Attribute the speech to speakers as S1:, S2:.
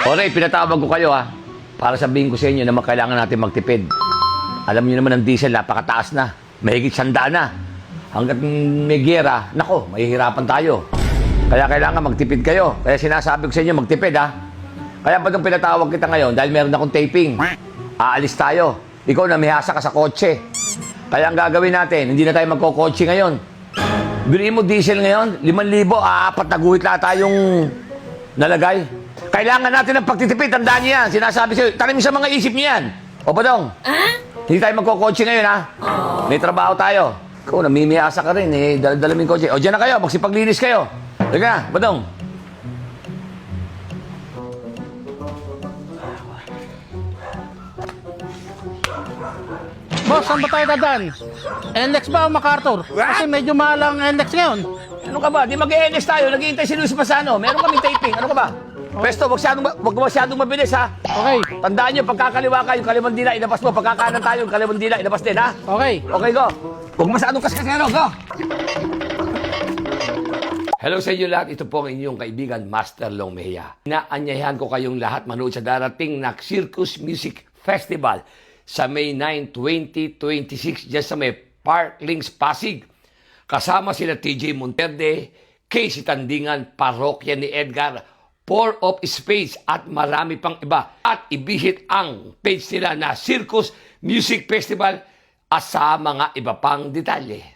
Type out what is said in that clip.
S1: Okay, pinatawag ko kayo para sabihin ko sa inyo na kailangan natin magtipid. Alam niyo naman ang diesel, napakataas na. Mahigit 100 na. Hanggat may giyera, nako, mahihirapan tayo. Kaya kailangan magtipid kayo. Kaya sinasabi ko sa inyo, magtipid Kaya pa itong pinatawag kita ngayon dahil meron akong taping. Aalis tayo. Ikaw namihasa ka sa kotse. Kaya ang gagawin natin, hindi na tayo magkokotse ngayon. Bilhin mo diesel ngayon, 5,000, 4 na guhit lahat tayong nalagay. Kailangan natin ng pagtitipid, tandaan niyo yan. Sinasabi sa'yo, tanim sa mga isip niyo yan. O Badong? Hindi tayo magkokotse ngayon May trabaho tayo. Ikaw, namimiyasa ka rin dala-dala mo yung kotse. O dyan na kayo, magsipaglinis kayo. Teka na, Badong.
S2: Boss, saan ba tayo dadaan? NLEX ba o MacArthur? Kasi medyo mahal ang NLEX ngayon.
S1: Ano ka ba? Di mag-e-NS tayo. Naghihintay si Luis Pasano. Meron kaming taping. Ano ka ba? Pwesto, wag masyadong mabilis
S2: Okay.
S1: Tandaan nyo, pagkakaliwa ka, yung kalimang dila, ilabas mo. Pagkakanan tayo, yung kalimang dila, ilabas din,
S2: Okay.
S1: Okay, go. Huwag masyadong kaskasero, go. Hello sa inyo lahat. Ito po ang inyong kaibigan, Master Long Mejia. Inaanyayahan ko kayong lahat manood sa darating na Circus Music Festival sa May 9, 2026 dyan sa may Parklinks, Pasig. Kasama sila TJ Monterde, Casey Tandingan, Parokya ni Edgar, Four of Spades at marami pang iba. At i-visit ang page nila na Circus Music Festival at sa mga iba pang detalye.